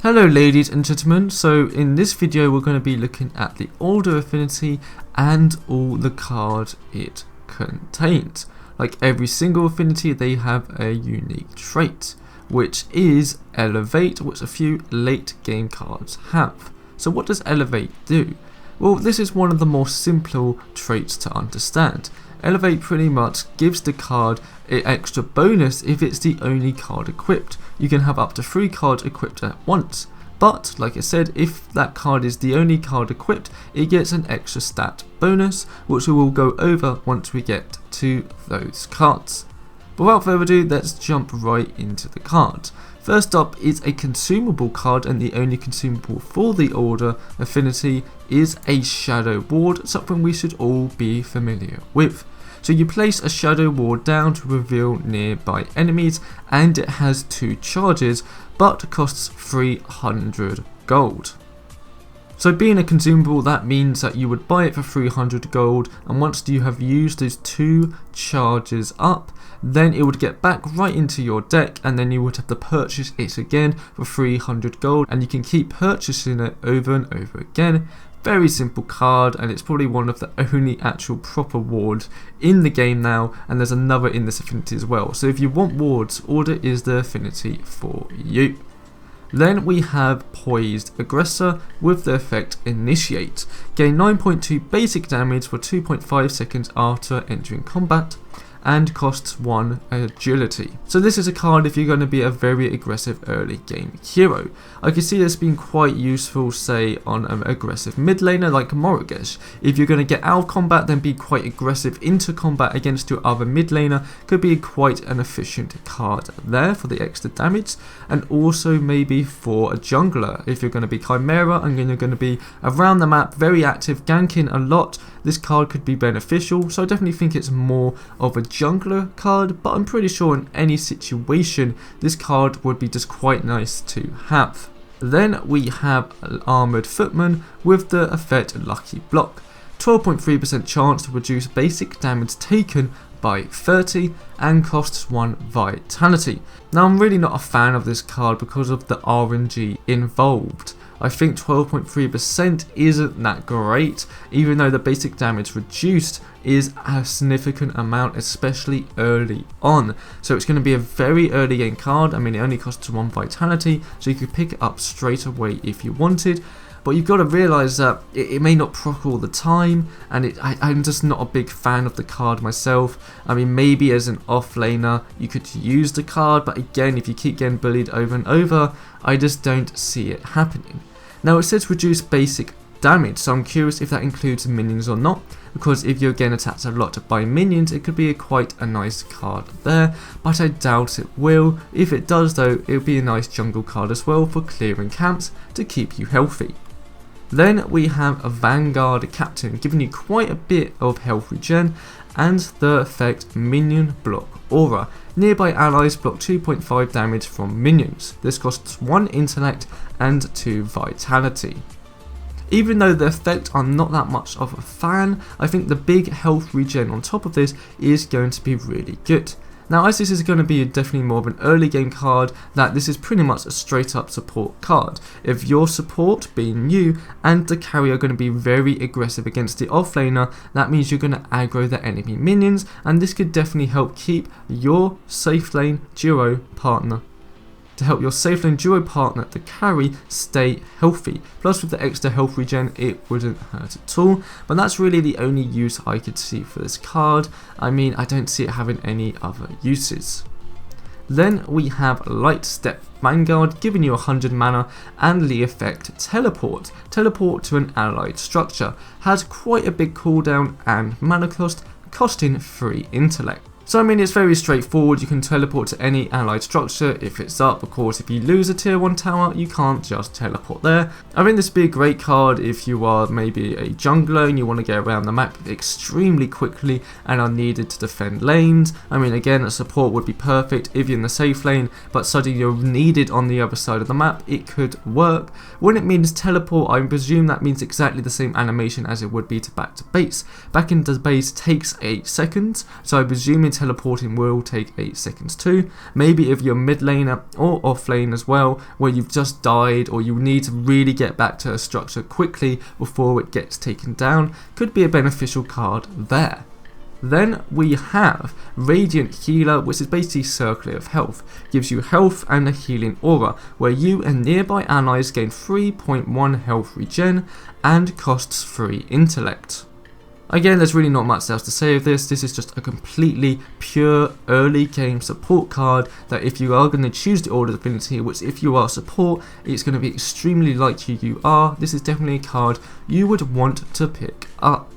Hello ladies and gentlemen, so in this video we're going to be looking at the Order Affinity and all the cards it contains. Like every single affinity, they have a unique trait, which is Elevate, which a few late game cards have. So what does Elevate do? Well, this is one of the more simple traits to understand. Elevate pretty much gives the card an extra bonus if it's the only card equipped. You can have up to 3 cards equipped at once. But, like I said, if that card is the only card equipped, it gets an extra stat bonus, which we will go over once we get to those cards. But without further ado, let's jump right into the cards. First up is a consumable card, and the only consumable for the Order Affinity is a Shadow Ward, something we should all be familiar with. So you place a Shadow Ward down to reveal nearby enemies, and it has 2 charges, but costs 300 gold. So being a consumable, that means that you would buy it for 300 gold, and once you have used those 2 charges up, then it would get back right into your deck, and then you would have to purchase it again for 300 gold, and you can keep purchasing it over and over again. Very simple card, and it's probably one of the only actual proper wards in the game now, and there's another in this affinity as well. So if you want wards, Order is the affinity for you. Then we have Poised Aggressor with the effect Initiate. Gain 9.2 basic damage for 2.5 seconds after entering combat, and costs 1 agility. So this is a card if you're going to be a very aggressive early game hero. I can see this being quite useful, say on an aggressive mid laner like Morogesh. If you're going to get out of combat, then be quite aggressive into combat against your other mid laner, could be quite an efficient card there for the extra damage. And also maybe for a jungler, if you're going to be Chimera and you're going to be around the map, very active, ganking a lot, this card could be beneficial. So I definitely think it's more of a jungler card, but I'm pretty sure in any situation this card would be just quite nice to have. Then we have Armoured Footman with the effect Lucky Block. 12.3% chance to reduce basic damage taken by 30 and costs 1 vitality. Now I'm really not a fan of this card because of the RNG involved. I think 12.3% isn't that great, even though the basic damage reduced is a significant amount, especially early on. So it's going to be a very early game card. I mean, it only costs 1 vitality, so you could pick it up straight away if you wanted. But you've got to realise that it may not proc all the time, and I'm just not a big fan of the card myself. I mean, maybe as an offlaner you could use the card, but again, if you keep getting bullied over and over, I just don't see it happening. Now it says reduce basic damage, so I'm curious if that includes minions or not, because if you're getting attacked a lot by minions, it could be quite a nice card there, but I doubt it will. If it does though, it would be a nice jungle card as well for clearing camps to keep you healthy. Then we have a Vanguard Captain, giving you quite a bit of health regen, and the effect Minion Block Aura. Nearby allies block 2.5 damage from minions. This costs 1 intellect and 2 vitality. Even though the effect I'm not that much of a fan, I think the big health regen on top of this is going to be really good. Now, as this is going to be definitely more of an early game card, that this is pretty much a straight up support card. If your support, being you, and the carrier are going to be very aggressive against the offlaner, that means you're going to aggro the enemy minions, and this could definitely help keep your safe lane duo partner the carry stay healthy. Plus with the extra health regen, it wouldn't hurt at all. But that's really the only use I could see for this card. I mean, I don't see it having any other uses. Then we have Light Step Vanguard, giving you 100 mana and the effect Teleport. Teleport to an allied structure. Has quite a big cooldown and mana cost, costing 3 intellect. So I mean, it's very straightforward. You can teleport to any allied structure if it's up. Of course, if you lose a tier 1 tower, you can't just teleport there. I think this would be a great card if you are maybe a jungler and you want to get around the map extremely quickly and are needed to defend lanes. I mean, again, a support would be perfect if you're in the safe lane, but suddenly you're needed on the other side of the map, it could work. When it means teleport, I presume that means exactly the same animation as it would be to back to base. Back into base takes 8 seconds, so I presume teleporting will take 8 seconds too. Maybe if you're mid laner or off lane as well, where you've just died or you need to really get back to a structure quickly before it gets taken down, could be a beneficial card there. Then we have Radiant Healer, which is basically Circle of Health. Gives you health and a healing aura, where you and nearby allies gain 3.1 health regen and costs 3 intellect. Again, there's really not much else to say of this. This is just a completely pure early game support card that if you are going to choose the Order of Affinity, which if you are support, it's going to be extremely likely you are, this is definitely a card you would want to pick up.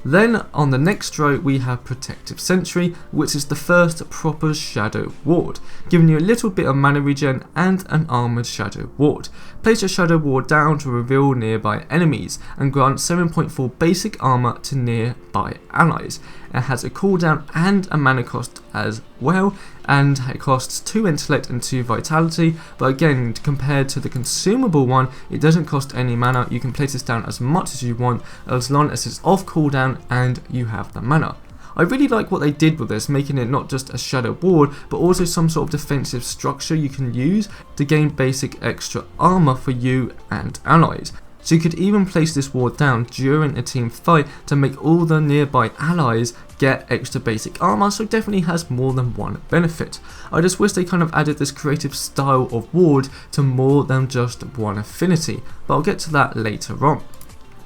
Then on the next row we have Protective Sentry, which is the first proper Shadow Ward, giving you a little bit of mana regen and an armoured Shadow Ward. Place your Shadow Ward down to reveal nearby enemies and grant 7.4 basic armour to nearby allies. It has a cooldown and a mana cost as well, and it costs 2 intellect and 2 vitality, but again, compared to the consumable one, it doesn't cost any mana. You can place this down as much as you want as long as it's off cooldown and you have the mana. I really like what they did with this, making it not just a Shadow Ward, but also some sort of defensive structure you can use to gain basic extra armor for you and allies. So you could even place this ward down during a team fight to make all the nearby allies get extra basic armor, so it definitely has more than one benefit. I just wish they kind of added this creative style of ward to more than just one affinity, but I'll get to that later on.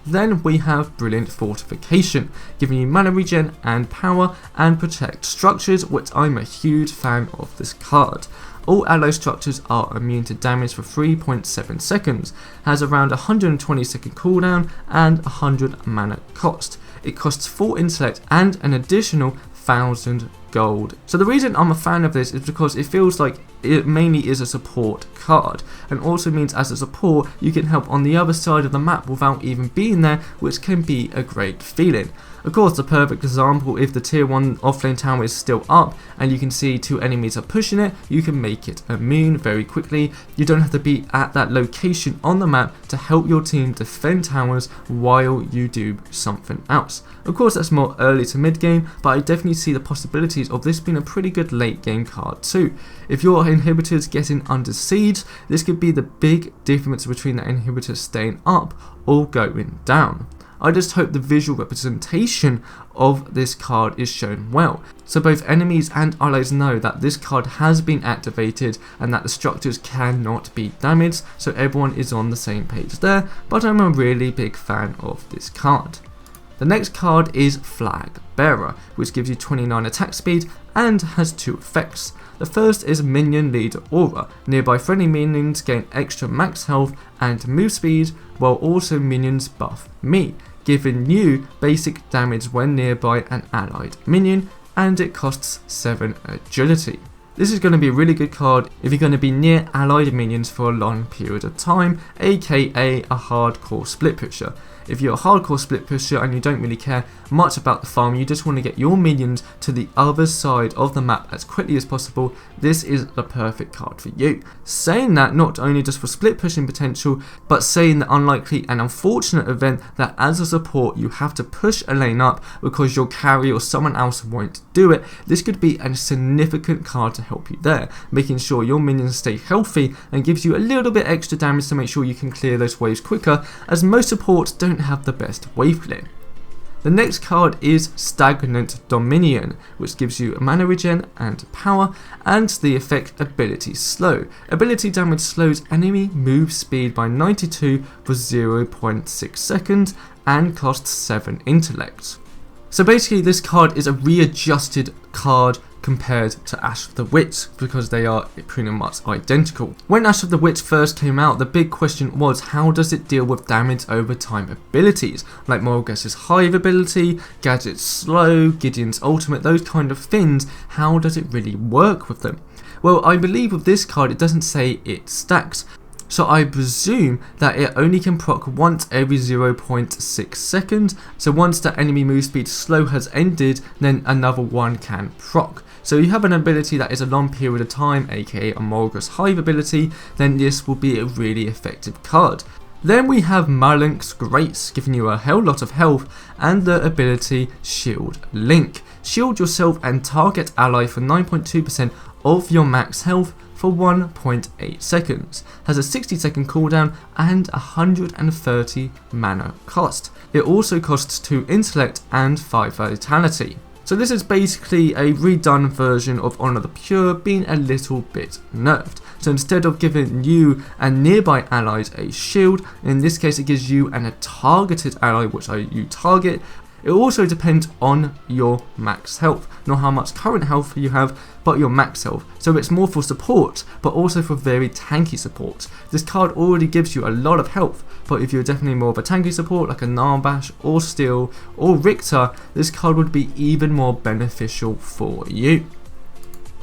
Then we have Brilliant Fortification, giving you mana regen and power and protect structures, which I'm a huge fan of this card. All ally structures are immune to damage for 3.7 seconds, has around 120 second cooldown and 100 mana cost. It costs 4 intellect and an additional 1000 gold. So the reason I'm a fan of this is because it feels like it mainly is a support card, and also means as a support you can help on the other side of the map without even being there, which can be a great feeling. Of course, the perfect example, if the tier 1 offlane tower is still up and you can see 2 enemies are pushing it, you can make it immune very quickly. You don't have to be at that location on the map to help your team defend towers while you do something else. Of course, that's more early to mid game, but I definitely see the possibilities of this being a pretty good late game card too. If your inhibitors getting under siege, this could be the big difference between the inhibitors staying up or going down. I just hope the visual representation of this card is shown well, so both enemies and allies know that this card has been activated and that the structures cannot be damaged, so everyone is on the same page there, but I'm a really big fan of this card. The next card is Flag Bearer, which gives you 29 attack speed and has 2 effects. The first is Minion Leader Aura. Nearby friendly minions gain extra max health and move speed, while also minions buff me, giving you basic damage when nearby an allied minion, and it costs 7 agility. This is going to be a really good card if you're going to be near allied minions for a long period of time, aka a hardcore split pusher. If you're a hardcore split pusher and you don't really care much about the farm, you just want to get your minions to the other side of the map as quickly as possible, this is the perfect card for you. Saying that, not only just for split pushing potential, but saying the unlikely and unfortunate event that as a support you have to push a lane up because your carry or someone else won't do it, this could be a significant card to help you there, making sure your minions stay healthy and gives you a little bit extra damage to make sure you can clear those waves quicker, as most supports don't have the best wave clear. The next card is Stagnant Dominion, which gives you mana regen and power, and the effect Ability Slow. Ability damage slows enemy move speed by 92 for 0.6 seconds and costs 7 intellect. So basically this card is a readjusted card compared to Ash of the Witch, because they are pretty much identical. When Ash of the Witch first came out, the big question was how does it deal with damage over time abilities, like Morgus's Hive ability, Gadget's Slow, Gideon's Ultimate, those kind of things. How does it really work with them? Well, I believe with this card it doesn't say it stacks, so I presume that it only can proc once every 0.6 seconds, so once the enemy move speed slow has ended, then another one can proc. So you have an ability that is a long period of time, aka a Morgus Hive ability, then this will be a really effective card. Then we have Malink's Grace, giving you a hell lot of health, and the ability Shield Link. shield yourself and target ally for 9.2% of your max health for 1.8 seconds, has a 60-second cooldown and 130 mana cost. It also costs 2 intellect and 5 vitality. So this is basically a redone version of Honor the Pure being a little bit nerfed. So instead of giving you and nearby allies a shield, in this case it gives you and a targeted ally which you target. It also depends on your max health, not how much current health you have, but your max health. So it's more for support, but also for very tanky support. This card already gives you a lot of health, but if you're definitely more of a tanky support, like a Narbash or Steel or Richter, this card would be even more beneficial for you.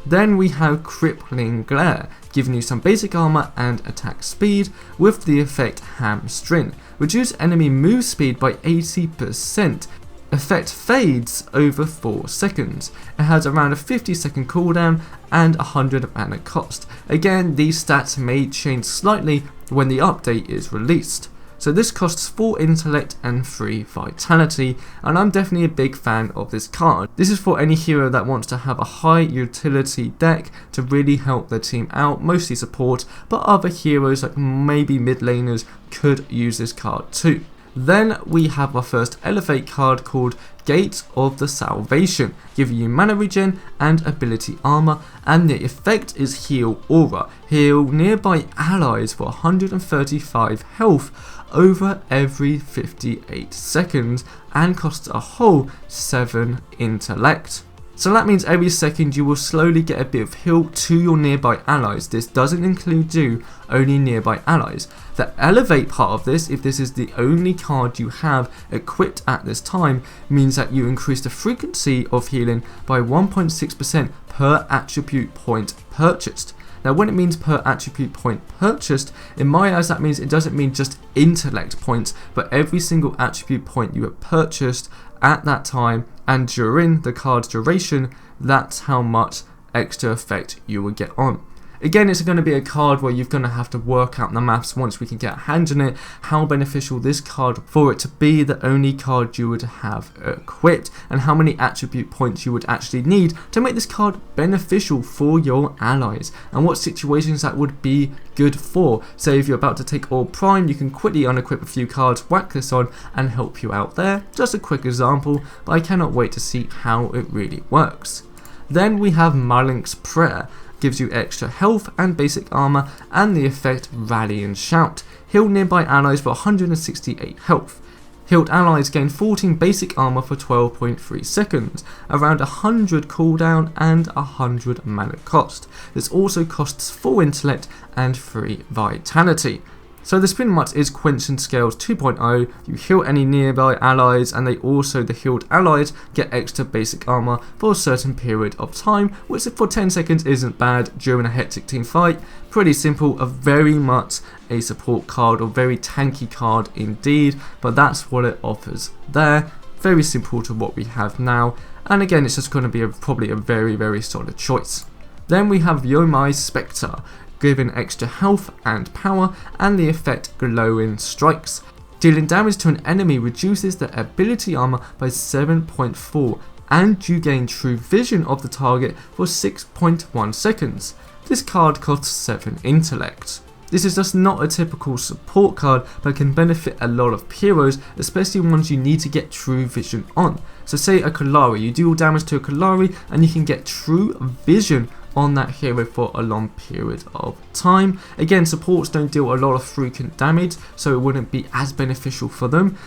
Then we have Crippling Glare, giving you some basic armor and attack speed with the effect Hamstring. Reduce enemy move speed by 80%. Effect fades over 4 seconds. It has around a 50-second cooldown and 100 mana cost. Again, these stats may change slightly when the update is released. So this costs 4 intellect and 3 vitality, and I'm definitely a big fan of this card. This is for any hero that wants to have a high utility deck to really help their team out, mostly support, but other heroes like maybe mid laners could use this card too. Then we have our first Elevate card called Gate of the Salvation, giving you mana regen and ability armor, and the effect is Heal Aura. Heal nearby allies for 135 health over every 58 seconds and costs a whole 7 intellect. So that means every second you will slowly get a bit of heal to your nearby allies. This doesn't include only nearby allies. The Elevate part of this, if this is the only card you have equipped at this time, means that you increase the frequency of healing by 1.6% per attribute point purchased. Now when it means per attribute point purchased, in my eyes that means it doesn't mean just intellect points, but every single attribute point you have purchased at that time and during the card's duration, that's how much extra effect you will get on. Again, it's going to be a card where you're going to have to work out the maths once we can get a hand on it, how beneficial this card for it to be the only card you would have equipped, and how many attribute points you would actually need to make this card beneficial for your allies, and what situations that would be good for. Say if you're about to take all prime, you can quickly unequip a few cards, whack this on and help you out there. Just a quick example, but I cannot wait to see how it really works. Then we have Malink's Prayer. Gives you extra health and basic armor and the effect Rally and Shout. Heal nearby allies for 168 health. Healed allies gain 14 basic armor for 12.3 seconds, around 100 cooldown and 100 mana cost. This also costs 4 intellect and 3 vitality. So this pretty much is Quench and Scales 2.0, you heal any nearby allies and the healed allies get extra basic armor for a certain period of time, which for 10 seconds isn't bad during a hectic team fight. Pretty simple, very much a support card or very tanky card indeed, but that's what it offers there. Very simple to what we have now, and again it's just going to be probably a very solid choice. Then we have Yomai's Spectre, giving extra health and power and the effect Glowing Strikes. Dealing damage to an enemy reduces the ability armor by 7.4 and you gain true vision of the target for 6.1 seconds. This card costs 7 intellect. This is just not a typical support card, but can benefit a lot of heroes, especially ones you need to get true vision on. So say a Kallari, you deal damage to a Kallari and you can get true vision on that hero for a long period of time. Again, supports don't deal a lot of frequent damage, so it wouldn't be as beneficial for them.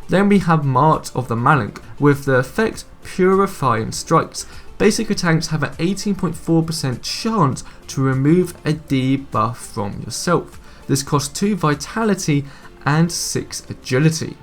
Then we have March of the Malink with the effect Purifying Strikes. Basic attacks have an 18.4% chance to remove a debuff from yourself. This costs 2 vitality and 6 agility.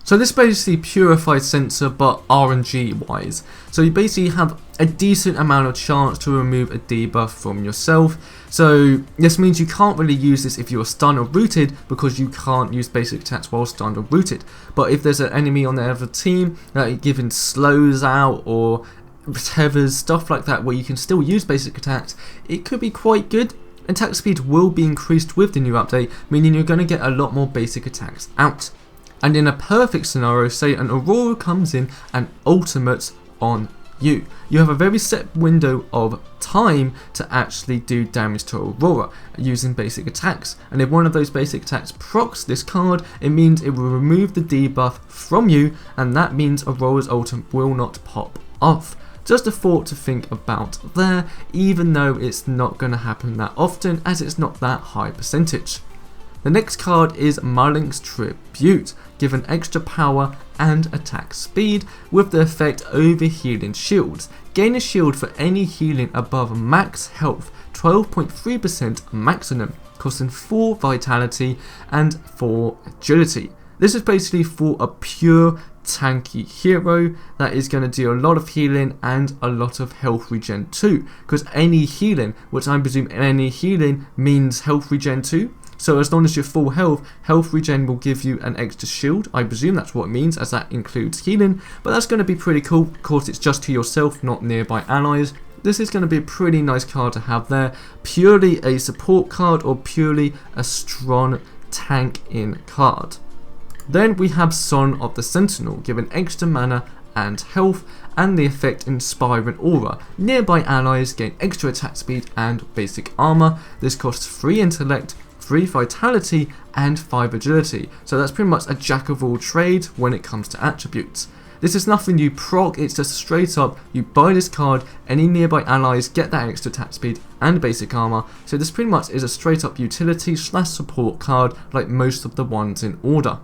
So this basically purifies sensor but RNG wise. So you basically have a decent amount of chance to remove a debuff from yourself. So this means you can't really use this if you're stunned or rooted, because you can't use basic attacks while stunned or rooted. But if there's an enemy on the other team that given slows out or tethers, stuff like that, where you can still use basic attacks, it could be quite good. Attack speed will be increased with the new update, meaning you're going to get a lot more basic attacks out. And in a perfect scenario, say an Aurora comes in and ultimates on you. You have a very set window of time to actually do damage to Aurora using basic attacks, and if one of those basic attacks procs this card, it means it will remove the debuff from you, and that means Aurora's ultimate will not pop off. Just a thought to think about there, even though it's not going to happen that often as it's not that high percentage. The next card is Marlink's Tribute, given extra power and attack speed with the effect Overhealing Shields. Gain a shield for any healing above max health, 12.3% maximum, costing 4 vitality and 4 agility. This is basically for a pure tanky hero that is going to do a lot of healing and a lot of health regen too, because any healing, which I presume any healing means health regen too. So as long as you're full health, health regen will give you an extra shield. I presume that's what it means, as that includes healing, but that's going to be pretty cool. Of course, it's just to yourself, not nearby allies. This is going to be a pretty nice card to have there. Purely a support card or purely a strong tank in card. Then we have Son of the Sentinel, given extra mana and health, and the effect Inspiring Aura. Nearby allies gain extra attack speed and basic armor. This costs 3 intellect, 3 vitality and 5 agility, so that's pretty much a jack of all trades when it comes to attributes. This is nothing you proc, it's just straight up you buy this card, any nearby allies get that extra attack speed and basic armor, so this pretty much is a straight up utility / support card like most of the ones in order.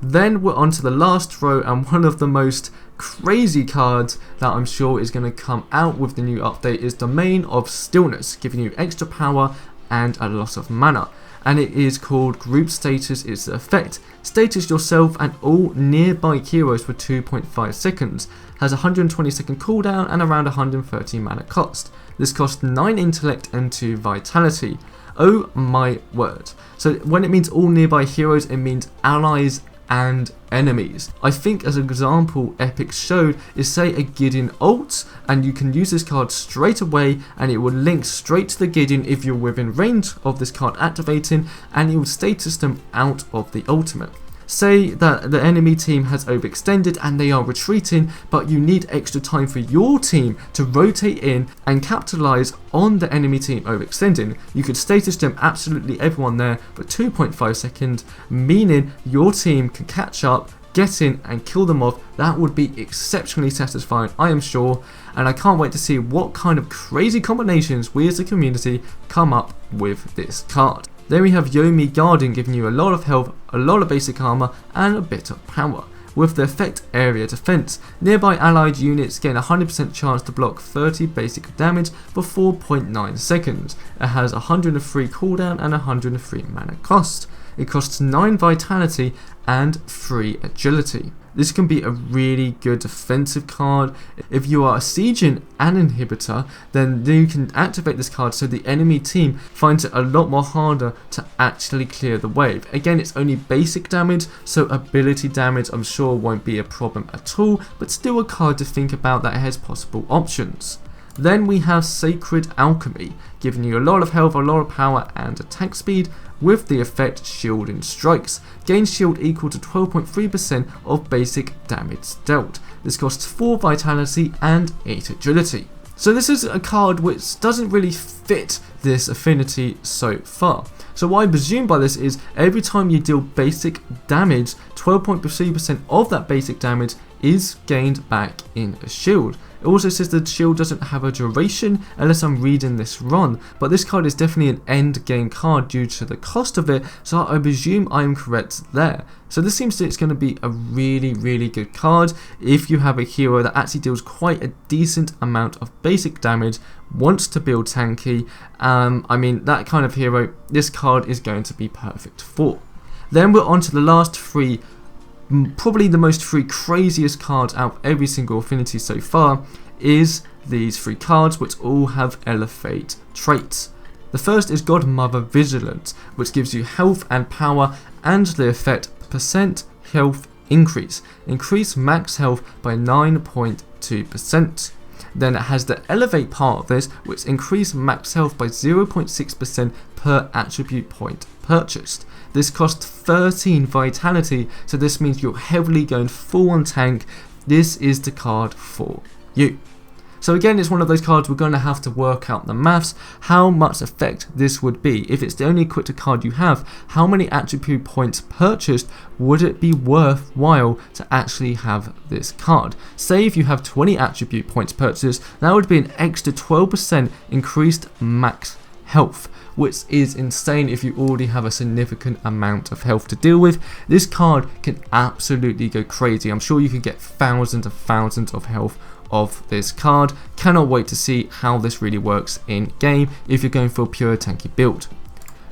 Then we're on to the last row, and one of the most crazy cards that I'm sure is going to come out with the new update is Domain of Stillness, giving you extra power and a lot of mana, and it is called Group Status. Is the effect. Status yourself and all nearby heroes for 2.5 seconds. Has 120 second cooldown and around 130 mana cost. This costs 9 intellect and 2 vitality. Oh my word. So when it means all nearby heroes, it means allies and enemies. I think as an example Epic showed is say a Gideon ult, and you can use this card straight away and it will link straight to the Gideon if you're within range of this card activating, and it will status them out of the ultimate. Say that the enemy team has overextended and they are retreating, but you need extra time for your team to rotate in and capitalize on the enemy team overextending. You could status them absolutely everyone there for 2.5 seconds, meaning your team can catch up, get in and kill them off. That would be exceptionally satisfying, I am sure, and I can't wait to see what kind of crazy combinations we as a community come up with this card. Then we have Yomi Guardian, giving you a lot of health, a lot of basic armor and a bit of power. With the effect Area Defense, nearby allied units gain a 100% chance to block 30 basic damage for 4.9 seconds. It has 103 cooldown and 103 mana cost. It costs 9 vitality and 3 agility. This can be a really good defensive card. If you are a sieging and inhibitor, then you can activate this card so the enemy team finds it a lot more harder to actually clear the wave. Again, it's only basic damage, so ability damage I'm sure won't be a problem at all, but still a card to think about that has possible options. Then we have Sacred Alchemy, giving you a lot of health, a lot of power and attack speed with the effect Shielding Strikes. Gain shield equal to 12.3% of basic damage dealt. This costs 4 vitality and 8 agility. So this is a card which doesn't really fit this affinity so far. So what I presume by this is every time you deal basic damage, 12.3% of that basic damage is gained back in a shield. It also says the shield doesn't have a duration unless I'm reading this wrong, but this card is definitely an end game card due to the cost of it, so I presume I am correct there. So this seems that it's going to be a really good card if you have a hero that actually deals quite a decent amount of basic damage, wants to build tanky. I mean, that kind of hero this card is going to be perfect for. Then we're on to the last 3, probably the most 3 craziest cards out of every single affinity so far, is these 3 cards which all have Elevate traits. The first is Godmother Vigilance, which gives you health and power and the effect % health increase. Increase max health by 9.2%. Then it has the Elevate part of this, which increase max health by 0.6% per attribute point purchased. This costs 13 vitality, so this means you're heavily going full on tank, this is the card for you. So again, it's one of those cards we're going to have to work out the maths, how much effect this would be. If it's the only equipped card you have, how many attribute points purchased would it be worthwhile to actually have this card? Say if you have 20 attribute points purchased, that would be an extra 12% increased max health, which is insane if you already have a significant amount of health to deal with. This card can absolutely go crazy. I'm sure you could get thousands and thousands of health of this card. Cannot wait to see how this really works in game if you're going for a pure tanky build.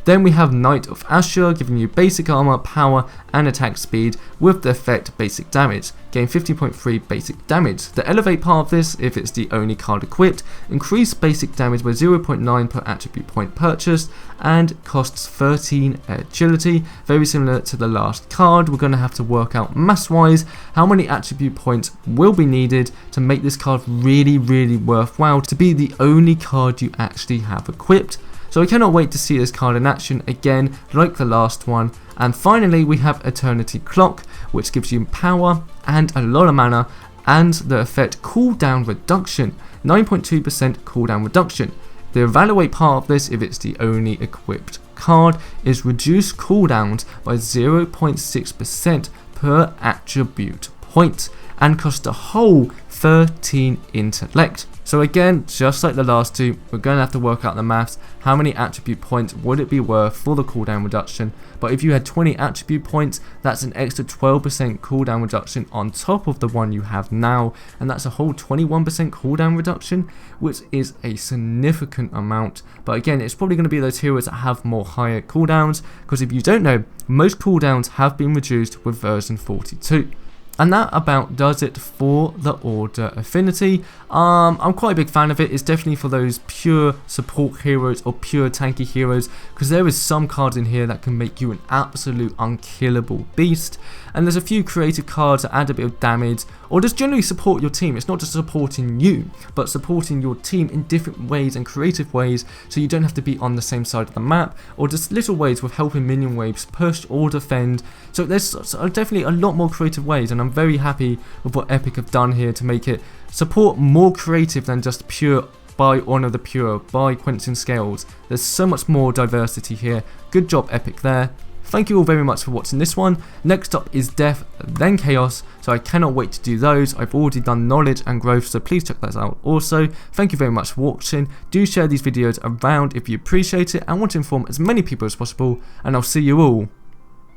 Then we have Knight of Ashur, giving you basic armor, power and attack speed with the effect basic damage. Gain 50.3 basic damage. The elevate part of this, if it's the only card equipped, increase basic damage by 0.9 per attribute point purchased and costs 13 agility. Very similar to the last card. We're going to have to work out mass wise how many attribute points will be needed to make this card really worthwhile to be the only card you actually have equipped. So I cannot wait to see this card in action again, like the last one. And finally we have Eternity Clock, which gives you power and a lot of mana, and the effect cooldown reduction, 9.2% cooldown reduction. The evaluate part of this, if it's the only equipped card, is reduce cooldowns by 0.6% per attribute point and cost a whole 13 intellect. So again, just like the last two, we're going to have to work out the maths. How many attribute points would it be worth for the cooldown reduction? But if you had 20 attribute points, that's an extra 12% cooldown reduction on top of the one you have now. And that's a whole 21% cooldown reduction, which is a significant amount. But again, it's probably going to be those heroes that have more higher cooldowns, because if you don't know, most cooldowns have been reduced with version 42. And that about does it for the Order Affinity. I'm quite a big fan of it. It's definitely for those pure support heroes or pure tanky heroes, because there is some cards in here that can make you an absolute unkillable beast. And there's a few creative cards that add a bit of damage or just generally support your team. It's not just supporting you, but supporting your team in different ways and creative ways, so you don't have to be on the same side of the map, or just little ways with helping minion waves push or defend. So there's definitely a lot more creative ways, and I'm very happy with what Epic have done here to make it support more creative than just pure by Honor the Pure, by Quenching Scales. There's so much more diversity here. Good job Epic there. Thank you all very much for watching this one. Next up is Death, then Chaos, so I cannot wait to do those. I've already done Knowledge and Growth, so please check that out also. Thank you very much for watching. Do share these videos around if you appreciate it and want to inform as many people as possible, and I'll see you all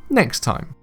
next time.